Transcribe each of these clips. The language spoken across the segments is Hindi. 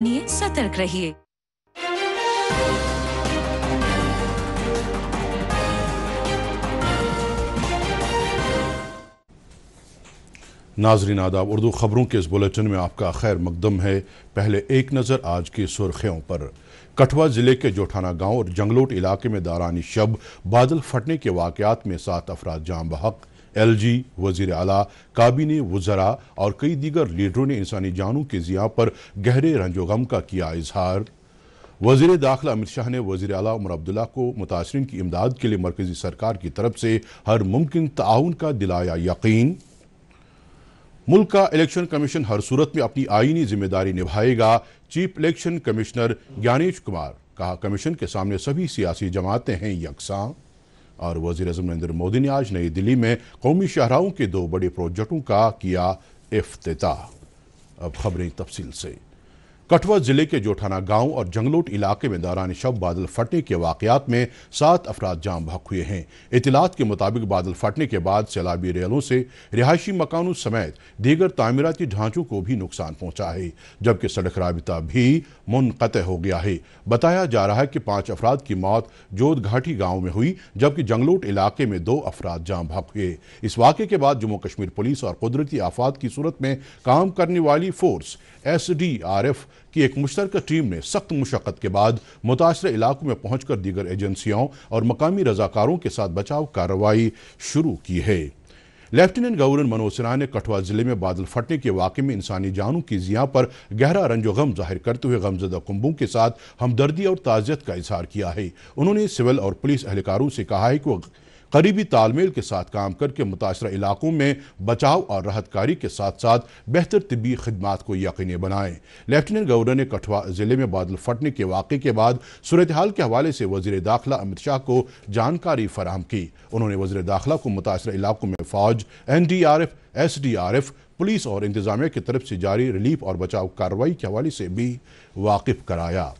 सतर्क रहिए। नाजरीन आदाब, उर्दू खबरों के इस बुलेटिन में आपका खैर मकदम है। पहले एक नज़र आज की सुर्खियों पर। कठुआ जिले के जोठाना गांव और जंगलोट इलाके में दारानी शब बादल फटने के वाकयात में 7 अफराद जान बहक। LG, वजीर आला, काबीने वज़रा और कई दीगर लीडरों ने इंसानी जानों के ज़िया पर गहरे रंजो गम का किया इजहार। वज़ीर दाखिला अमित शाह ने वज़ीर आला उमर अब्दुल्ला को मुतासरीन की इमदाद के लिए मरकजी सरकार की तरफ से हर मुमकिन ताउन का दिलाया यकीन। मुल्क का इलेक्शन कमीशन हर सूरत में अपनी आईनी जिम्मेदारी निभाएगा। Chief election commissioner Gyanesh Kumar कहा, कमीशन के सामने सभी सियासी जमातें हैं यकसां। और वज़ीर आज़म नरेंद्र मोदी ने आज नई दिल्ली में कौमी शाहराहों के 2 बड़े प्रोजेक्टों का किया इफ्तिताह। अब खबरें तफसील से। कठुआ जिले के जोठाना गांव और जंगलोट इलाके में दारानी शब बादल फटने के वाकयात में 7 अफराद जाम बहक हुए हैं। इतलात के मुताबिक बादल फटने के बाद सैलाबी रेलों से रिहायशी मकानों समेत दीगर तामीराती ढांचों को भी नुकसान पहुंचा है, जबकि सड़क राबिता भी मुनक़ते हो गया है। बताया जा रहा है कि 5 अफराद की मौत जोध घाटी गाँव में हुई, जबकि जंगलोट इलाके में 2 अफराद जाम बहक हुए। इस वाक़े के बाद जम्मू कश्मीर पुलिस और कुदरती आफात की सूरत में काम करने वाली फोर्स SDRF की एक मुश्तरका टीम ने सख्त मुशक्कत के बाद मुतासर इलाकों में पहुंचकर दीगर एजेंसियों और मकामी रजाकारों के साथ बचाव कार्रवाई शुरू की है। लेफ्टिनेंट गवर्नर मनोज सिन्हा ने कठुआ जिले में बादल फटने के वाक़े में इंसानी जानों की ज़िया पर गहरा रंजो गम जाहिर करते हुए गमज़दा कुंबों के साथ हमदर्दी और ताज़ियत का इजहार किया है। उन्होंने सिविल और पुलिस एहलकारों से कहा है कि वह करीबी तालमेल के साथ काम करके मुतासरा इलाकों में बचाव और राहत कार्य के साथ साथ बेहतर तिब्बी खिदमात को यकीनी बनाएं। लेफ्टिनेंट गवर्नर ने कठुआ जिले में बादल फटने के वाक़े के बाद सूरत हाल के हवाले से वज़ीर दाखिला अमित शाह को जानकारी फराहम की। उन्होंने वज़ीर दाखिला को मुतासरा इलाकों में फ़ौज, NDRF, SDRF, पुलिस और इंतजामिया की तरफ से जारी रिलीफ और बचाव कार्रवाई के हवाले से भी वाकिफ कराया।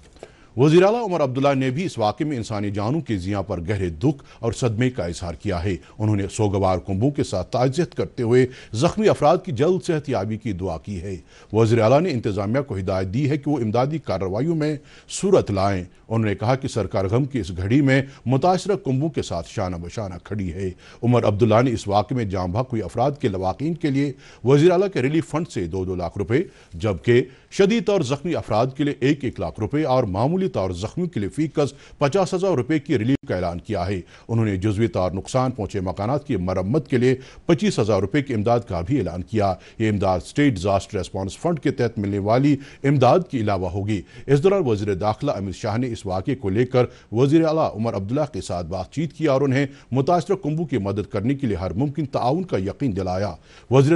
वज़ीर आला उमर अब्दुल्ला ने भी इस वाक़े में इंसानी जानों की ज़िया पर गहरे दुख और सदमे का इजहार किया है। उन्होंने सोगवार कुंबों के साथ ताज़ियत करते हुए ज़ख्मी अफराद की जल्द सेहतयाबी की दुआ की है। वज़ीर आला ने इंतजामिया को हिदायत दी है कि वो इमदादी कार्रवाइयों में सूरत लाएँ। उन्होंने कहा कि सरकार गम की इस घड़ी में मुतासरा कुंबों के साथ शाना बशाना खड़ी है। उमर अब्दुल्ला ने इस वाक़े में जाम बहक हुए अफराद के लवाकीन के लिए वज़ीर आला के रिलीफ फंड से 2-2 लाख रुपये, जबकि शदीद और ज़ख्मी अफराद के लिए 1-1 लाख रुपये और मामूली तौर ज़ख्मियों के लिए फी कस 50,000 रुपये की रिलीफ का ऐलान किया है। उन्होंने जुज़वी तौर नुकसान पहुंचे मकानात की मरम्मत के लिए 25,000 रुपये की इमदाद का भी ऐलान किया। ये इमदाद स्टेट डिजास्टर रेस्पॉन्स फंड के तहत मिलने वाली इमदाद के अलावा होगी। इस दौरान वज़ीर दाखिला अमित शाह ने इस वाक़े को लेकर वज़ीर आला उमर अब्दुल्ला के साथ बातचीत की और उन्हें मुतासरा कुंबों की मदद करने के लिए हर मुमकिन ताउन का यकीन दिलाया। वज़ीर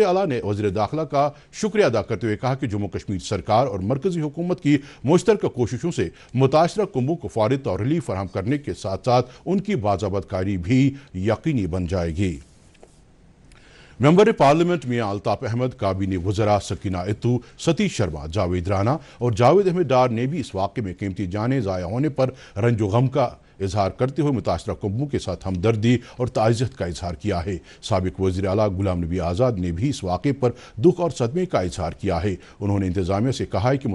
आला ने वज़ीर दाखिला का शुक्रिया अदा करते हुए कहा कि जम्मू कश्मीर सरकार और मरकजी हुकूमत की मुश्तरका कोशिशों से मुतासरा कुंबों को फौरी तौर रिलीफ फराहम करने के साथ साथ उनकी बाज़ाबतकारी भी यकीनी बन जाएगी। मेंबर पार्लियामेंट मियां अल्ताफ अहमद, काबीने वज़रा सकीना इत्तू, सतीश शर्मा, जावेद राना और जावेद अहमद डार ने भी इस वाक़े में कीमती जानें ज़ाया होने पर रंजो गम का इजहार करते हुए मुतासरा कुंबों के साथ हमदर्दी और ताज़ियत का इजहार किया है। साबिक वज़ीर आला गुलाम नबी आज़ाद ने भी इस वाक़े पर दुख और सदमे का इजहार किया है। उन्होंने इंतजामिया से कहा है कि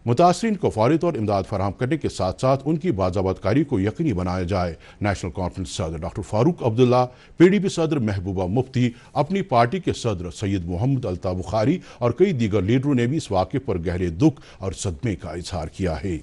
मुतासरीन को फौरी तौर इमदाद फराहम करने के साथ साथ उनकी बाज़ाबतकारी को यकीनी बनाया जाए। नेशनल कॉन्फ्रेंस सदर डॉक्टर फारूक अब्दुल्ला, PDP सदर महबूबा मुफ्ती, अपनी पार्टी के सदर सैयद मोहम्मद अल्ताफ़ बुखारी और कई दीगर लीडरों ने भी इस वाक़े पर गहरे दुख और सदमे का इजहार किया है।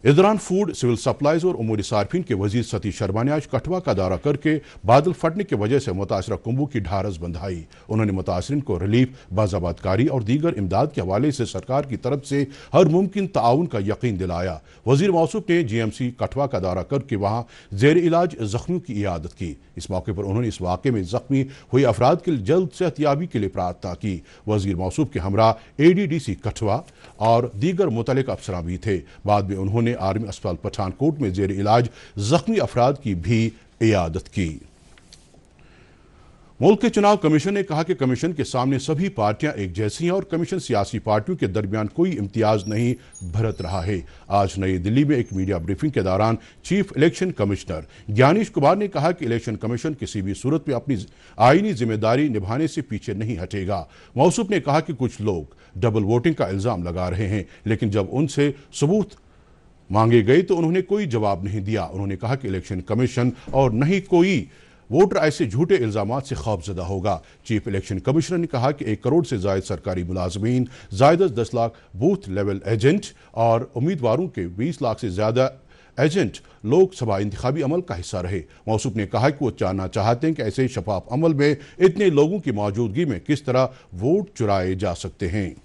इस दौरान फूड, सिविल सप्लाईज और उमूरी सार्फिन के वजीर सतीश शर्मा ने आज कठुआ का दौरा करके बादल फटने की वजह से मुतासरा कुंबों की ढारस बंधाई। उन्होंने मुतासरीन को रिलीफ, बाज़ाबतकारी और दीगर इमदाद के हवाले से सरकार की तरफ से हर मुमकिन ताउन का यकीन दिलाया। वजीर मौसूफ ने GMC कठुआ का दौरा करके वहाँ ज़ेर इलाज ज़ख्मियों की इयादत की। इस मौके पर उन्होंने इस वाक़े में ज़ख्मी हुए अफराद के लिए जल्द सेहतयाबी के लिए प्रार्थना की। वजीर मौसूफ के हमरा ADDC कठुआ और दीगर मुतल्लिक़ अफसरान भी थे। बाद में उन्होंने आर्मी अस्पताल पठानकोट में ज़ेर इलाज ज़ख्मी अफराद की भी इयादत की। मुल्क के चुनाव कमीशन ने कहा कि कमीशन के सामने सभी पार्टियां एक जैसी हैं और कमीशन सियासी पार्टियों के दरमियान कोई इम्तियाज नहीं बरत रहा है। आज नई दिल्ली में एक मीडिया ब्रीफिंग के दौरान chief election commissioner Gyanesh Kumar ने कहा कि इलेक्शन कमीशन किसी भी सूरत में अपनी आईनी जिम्मेदारी निभाने से पीछे नहीं हटेगा। मौसूफ ने कहा कि कुछ लोग डबल वोटिंग का इल्जाम लगा रहे हैं, लेकिन जब उनसे सबूत मांगे गए तो उन्होंने कोई जवाब नहीं दिया। उन्होंने कहा कि इलेक्शन कमीशन और न ही कोई वोटर ऐसे झूठे इल्जामात से खौफजदा होगा। चीफ इलेक्शन कमिश्नर ने कहा कि 1 करोड़ से जायद सरकारी मुलाजमीन, जायद 10 लाख बूथ लेवल एजेंट और उम्मीदवारों के 20 लाख से ज्यादा एजेंट लोकसभा इंतखाबी अमल का हिस्सा रहे। मौसूफ ने कहा कि वो जानना चाहते हैं कि ऐसे शफाफ अमल में इतने लोगों की मौजूदगी में किस तरह वोट चुराए जा सकते हैं।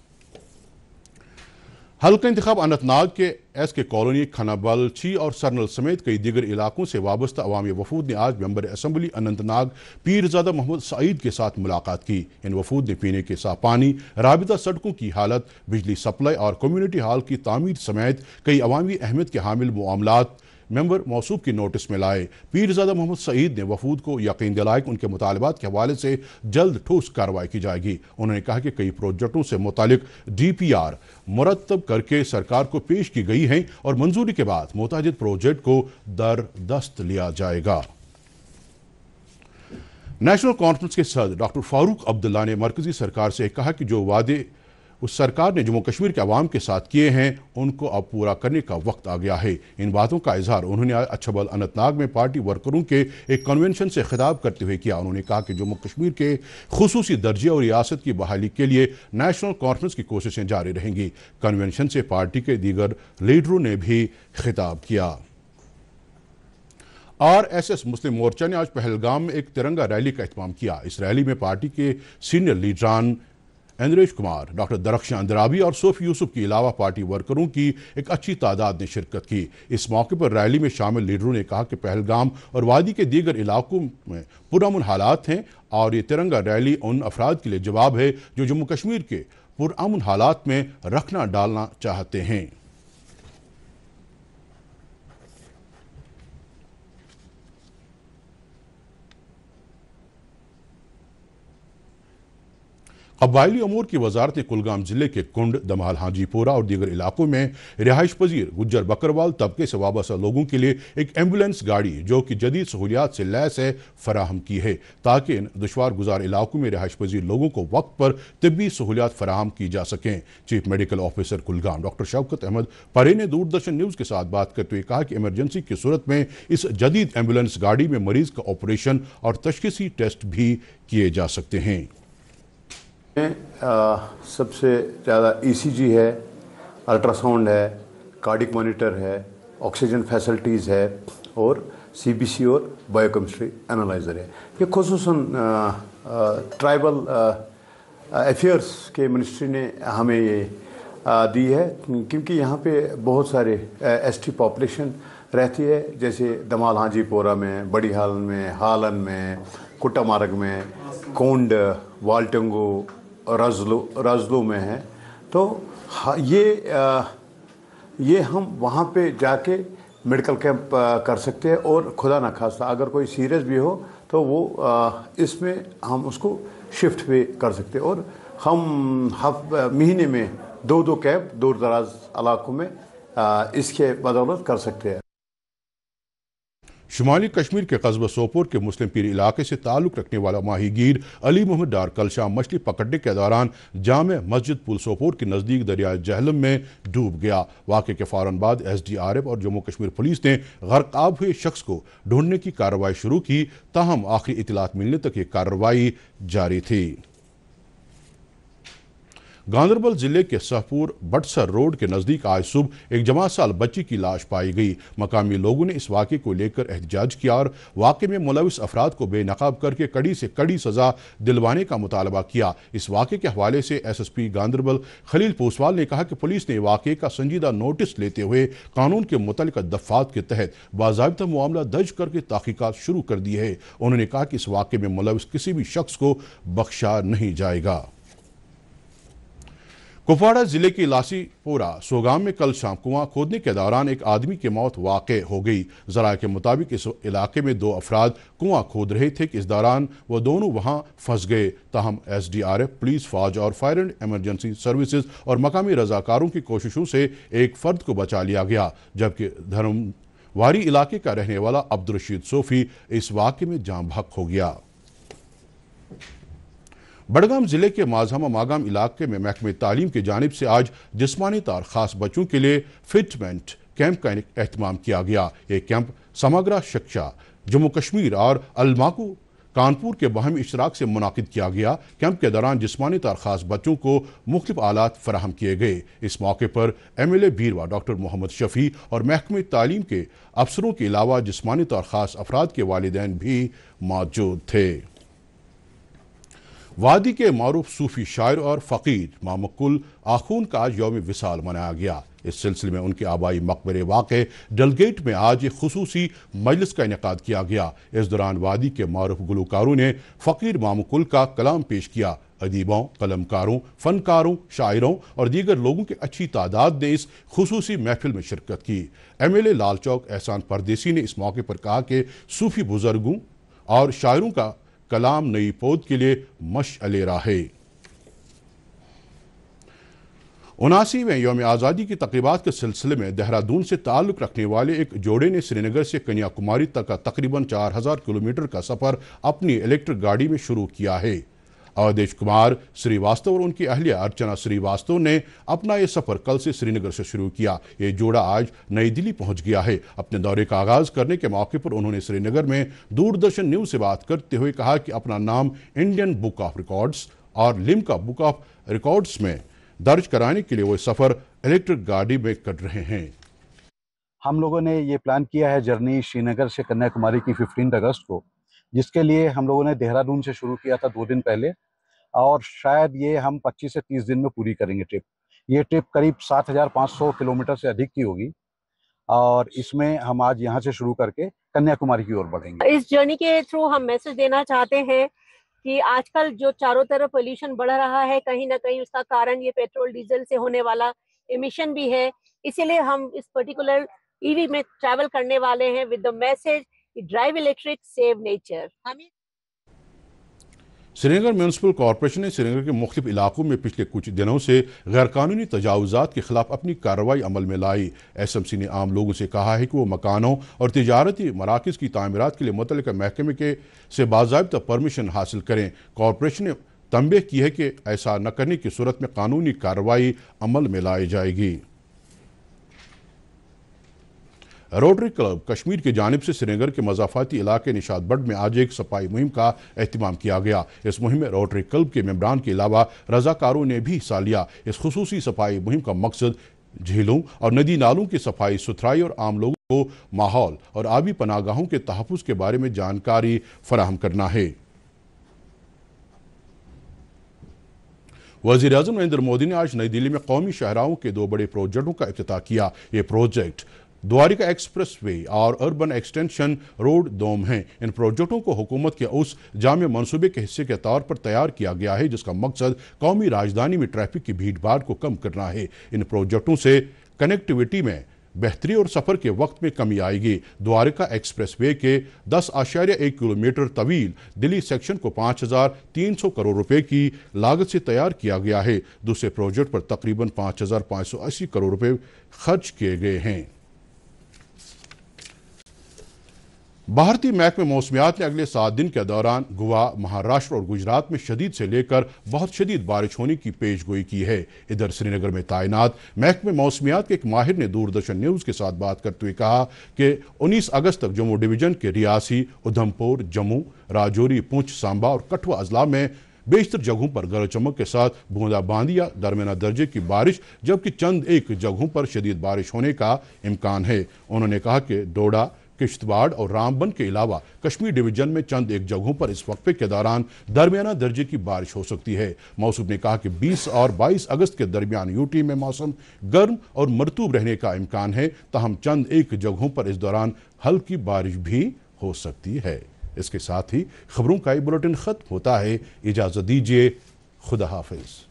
हल्का इंतखाब अनंतनाग के एसके कॉलोनी, खनाबल, ची और सरनल समेत कई दीगर इलाकों से वाबस्ता अवामी वफूद ने आज मेंबर असम्बली अनंतनाग पीरजादा मोहम्मद सईद के साथ मुलाकात की। इन वफूद ने पीने के साफ पानी, राबिता सड़कों की हालत, बिजली सप्लाई और कम्युनिटी हॉल की तामीर समेत कई अवामी अहमियत के हामिल मामलात मेंबर मौसूफ की नोटिस में लाए। पीरजादा मोहम्मद सईद ने वफूद को यकीन दिलाया कि उनके मुतालबात के हवाले से जल्द ठोस कार्रवाई की जाएगी। उन्होंने कहा कि कई प्रोजेक्टों से मुतालिक DPR मुरतब करके सरकार को पेश की गई हैं और मंजूरी के बाद मुताजिद प्रोजेक्ट को दरदस्त लिया जाएगा। नेशनल कॉन्फ्रेंस के सदर डॉक्टर फारूक अब्दुल्ला ने मरकजी सरकार से कहा कि जो वादे उस सरकार ने जम्मू कश्मीर के अवाम के साथ किए हैं उनको अब पूरा करने का वक्त आ गया है। इन बातों का इजहार उन्होंने आज अच्छाबल अनंतनाग में पार्टी वर्करों के एक कन्वेंशन से खिताब करते हुए किया। उन्होंने कहा कि जम्मू कश्मीर के खुसूसी दर्जे और रियासत की बहाली के लिए नेशनल कॉन्फ्रेंस की कोशिशें जारी रहेंगी। कन्वेंशन से पार्टी के दीगर लीडरों ने भी खिताब किया। RSS मुस्लिम मोर्चा ने आज पहलगाम में एक तिरंगा रैली का एहतमाम किया। इस रैली में पार्टी के सीनियर लीडरान इंद्रेश कुमार, डॉक्टर दरख्शां अंद्राबी और सोफी यूसुफ के अलावा पार्टी वर्करों की एक अच्छी तादाद ने शिरकत की। इस मौके पर रैली में शामिल लीडरों ने कहा कि पहलगाम और वादी के दीगर इलाकों में पुरअमन हालात हैं और ये तिरंगा रैली उन अफराद के लिए जवाब है जो जम्मू कश्मीर के पुरअमन हालात में रखना डालना चाहते हैं। कबायली अमूर की वजारत ने कुलगाम जिले के कुंड, दमाल, हाजीपुरा और दीगर इलाकों में रिहाइश पजीर गुज्जर बकरवाल तबके से वाबस्ता लोगों के लिए एक एम्बुलेंस गाड़ी जो कि जदीद सहूलियात से लैस है फराहम की है, ताकि इन दुश्वार गुजार इलाकों में रिहाइश पजीर लोगों को वक्त पर तिब्बी सहूलियात फराहम की जा सकें। Chief medical officer Kulgam doctor Shaukat Ahmad Parray ने दूरदर्शन न्यूज़ के साथ बात करते हुए कहा कि इमरजेंसी की सूरत में इस जदीद एम्बुलेंस गाड़ी में मरीज का ऑपरेशन और तशखीसी टेस्ट भी किए जा सकते हैं। सबसे ज़्यादा ECG है, अल्ट्रासाउंड है, कार्डिक मॉनिटर है, ऑक्सीजन फैसिलिटीज़ है और CBC और बायोकेमिस्ट्री एनालाइज़र है। ये खुसूसन ट्राइबल अफेयर्स के मिनिस्ट्री ने हमें ये दी है, क्योंकि यहाँ पे बहुत सारे ST पॉपुलेशन रहती है, जैसे दमाल हाजीपोरा में, बड़ी हालन में, कुटामार्ग में, कोंड, वालटंगो, रजलो में है। तो ये हम वहाँ पे जाके मेडिकल कैंप कर सकते हैं और खुदा न खास्ता अगर कोई सीरियस भी हो तो वो इसमें हम उसको शिफ्ट भी कर सकते हैं और हम महीने में 2-2 कैंप दूर दराज इलाकों में इसके बदौलत कर सकते हैं। शुमाली कश्मीर के कस्बा सोपोर के मुस्लिम पीर इलाके से ताल्लुक़ रखने वाला माहीगीर अली मोहम्मद डार कल शाम मछली पकड़ने के दौरान जामे मस्जिद पुल सोपोर के नज़दीक दरिया जहलम में डूब गया। वाक़े के फ़ौरन बाद SDRF और जम्मू कश्मीर पुलिस ने गर्क़ाब हुए शख्स को ढूंढने की कार्रवाई शुरू की, ताहम आखिरी इतलात मिलने तक ये कार्रवाई जारी थी। गांदरबल जिले के सहपुर बटसर रोड के नज़दीक आज सुबह एक 11 साल बच्ची की लाश पाई गई। मकामी लोगों ने इस वाक़े को लेकर एहतजाज किया और वाक़े में मुलविस अफराद को बेनकाब करके कड़ी से कड़ी सज़ा दिलवाने का मुतालबा किया। इस वाक़े के हवाले से SSP गांदरबल खलील पोसवाल ने कहा कि पुलिस ने वाक़े का संजीदा नोटिस लेते हुए कानून के मुतल्लिक़ दफ़ात के तहत बाज़ाब्ता मामला दर्ज करके तहक़ीक़ात शुरू कर दी है। उन्होंने कहा कि इस वाक़े में मुलविस किसी भी शख्स को बख्शा नहीं जाएगा। कुपवाड़ा जिले के लासीपुरा सोगाम में कल शाम कुआं खोदने के दौरान एक आदमी की मौत वाक़े हो गई। जराये के मुताबिक इस इलाके में दो अफराद कुआं खोद रहे थे कि इस दौरान वो दोनों वहां फंस गए। ताहम SDRF, पुलिस, फौज और फायर एंड इमरजेंसी सर्विसेज और मकामी रजाकारों की कोशिशों से एक फर्द को बचा लिया गया, जबकि धर्मवारी इलाके का रहने वाला अब्दुल रशीद सोफी इस वाक़े में जाम बहक हो गया। बड़गाम जिले के माजहमा मागाम इलाके में महकमे तालीम की जानिब से आज जिस्मानी तार खास बच्चों के लिए फिटमेंट कैंप का एहतमाम किया गया। ये कैंप समग्र शिक्षा जम्मू कश्मीर और अलमाकू कानपुर के बाहमी इश्तराक से मुनाकिद किया गया। कैंप के दौरान जिस्मानी तार खास बच्चों को मुख्तलिफ आलात फराहम किए गए। इस मौके पर MLA बीरवा डॉक्टर मोहम्मद शफी और महकमे तालीम के अफसरों के अलावा जिस्मानी तार खास अफराद के वालिदैन भी मौजूद थे। वादी के मारूफ सूफी शायर और फ़कीर मामुकुल आखून का आज यौम विसाल मनाया गया। इस सिलसिले में उनके आबाई मकबरे वाक़े डलगेट में आज एक खुसूसी मजलिस का इनेकाद किया गया। इस दौरान वादी के मारूफ गुलकारों ने फ़कीर मामुकुल का कलाम पेश किया। अदीबों, कलमकारों, फ़नकारों, शायरों और दीगर लोगों की अच्छी तादाद ने इस खुसूसी महफिल में शिरकत की। MLA लाल चौक एहसान परदेसी ने इस मौके पर कहा कि सूफी बुजुर्गों और शायरों का कलाम नई पौध के लिए मशअले राहे। 79वें यौम आज़ादी की तक़रीबात के सिलसिले में देहरादून से ताल्लुक़ रखने वाले एक जोड़े ने श्रीनगर से कन्याकुमारी तक का तकरीबन 4000 किलोमीटर का सफ़र अपनी इलेक्ट्रिक गाड़ी में शुरू किया है। अवधेश कुमार श्रीवास्तव और उनकी अहलिया अर्चना श्रीवास्तव ने अपना यह सफ़र कल से श्रीनगर से शुरू किया। ये जोड़ा आज नई दिल्ली पहुंच गया है। अपने दौरे का आगाज़ करने के मौके पर उन्होंने श्रीनगर में दूरदर्शन न्यूज़ से बात करते हुए कहा कि अपना नाम इंडियन बुक ऑफ रिकॉर्ड्स और लिम्का बुक ऑफ रिकॉर्ड्स में दर्ज कराने के लिए वो सफ़र इलेक्ट्रिक गाड़ी में कर रहे हैं। हम लोगों ने ये प्लान किया है जर्नी श्रीनगर से कन्याकुमारी की 15 अगस्त को, जिसके लिए हम लोगों ने देहरादून से शुरू किया था 2 दिन पहले, और शायद ये हम 25 से 30 दिन में पूरी करेंगे ट्रिप। ये ट्रिप करीब 7500 किलोमीटर से अधिक की होगी और इसमें हम आज यहाँ से शुरू करके कन्याकुमारी की ओर बढ़ेंगे। इस जर्नी के थ्रू हम मैसेज देना चाहते हैं कि आजकल जो चारों तरफ पोल्यूशन बढ़ रहा है, कहीं ना कहीं उसका कारण ये पेट्रोल डीजल से होने वाला एमिशन भी है। इसीलिए हम इस पर्टिकुलर EV में ट्रैवल करने वाले हैं with the message drive electric, save nature. Srinagar municipal corporation ने श्रीनगर के मुख्तलिफ इलाकों में पिछले कुछ दिनों से गैरकानूनी तजावुजात के खिलाफ अपनी कार्रवाई अमल में लाई। SMC ने आम लोगों से कहा है कि वो मकानों और तिजारती मराकज़ की तामीरात के लिए मुतल्लिका महकमे से बाज़ाब्ता परमिशन हासिल करें। कॉरपोरेशन ने तंबीह की है कि ऐसा न करने की सूरत में कानूनी कार्रवाई अमल में लाई जाएगी। रोटरी क्लब कश्मीर की जानिब से श्रीनगर के मज़ाफ़ाती इलाके निशातबढ़ में आज एक सफाई मुहिम का एहतमाम किया गया। इस मुहिम में रोटरी क्लब के मेंबरान के अलावा रज़ाकारों ने भी हिस्सा लिया। इस खुसूसी सफाई मुहिम का मकसद झीलों और नदी नालों की सफाई सुथराई और आम लोगों को माहौल और आबी पनागाहों के तहफ़्फ़ुज़ के बारे में जानकारी फराहम करना है। वज़ीर-ए-आज़म नरेंद्र मोदी ने आज नई दिल्ली में कौमी शाहराहों के 2 बड़े प्रोजेक्टों का इफ्तिताह किया। ये प्रोजेक्ट द्वारिका एक्सप्रेस वे और अर्बन एक्सटेंशन रोड दोम हैं। इन प्रोजेक्टों को हुकूमत के उस जामे मनसूबे के हिस्से के तौर पर तैयार किया गया है जिसका मकसद कौमी राजधानी में ट्रैफिक की भीड़ भाड़ को कम करना है। इन प्रोजेक्टों से कनेक्टिविटी में बेहतरी और सफ़र के वक्त में कमी आएगी। द्वारिका एक्सप्रेस वे के 10.1 किलोमीटर तवील दिल्ली सेक्शन को 5300 करोड़ रुपए की लागत से तैयार किया गया है। दूसरे प्रोजेक्ट पर तकरीबन 5580 करोड़ रुपए खर्च किए गए हैं। भारतीय महकमे मौसमियात ने अगले 7 दिन के दौरान गोवा, महाराष्ट्र और गुजरात में शदीद से लेकर बहुत शदीद बारिश होने की पेशगोई की है। इधर श्रीनगर में तैनात महकमे मौसमियात के एक माहिर ने दूरदर्शन न्यूज़ के साथ बात करते हुए कहा कि 19 अगस्त तक जम्मू डिवीजन के रियासी, उधमपुर, जम्मू, राजौरी, पुंछ, सांबा और कठुआ अजला में बेशतर जगहों पर गरज चमक के साथ बूंदाबांदी या दरमियाना दर्जे की बारिश, जबकि चंद एक जगहों पर शदीद बारिश होने का इम्कान है। उन्होंने कहा कि डोडा, किश्तवाड़ और रामबन के अलावा कश्मीर डिवीजन में चंद एक जगहों पर इस वक्फे के दौरान दरमियाना दर्जे की बारिश हो सकती है। मौसम ने कहा कि 20 और 22 अगस्त के दरमियान यूटी में मौसम गर्म और मरतूब रहने का इम्कान है, ताहम चंद एक जगहों पर इस दौरान हल्की बारिश भी हो सकती है। इसके साथ ही खबरों का ये बुलेटिन खत्म होता है। इजाजत दीजिए, खुदा हाफिज।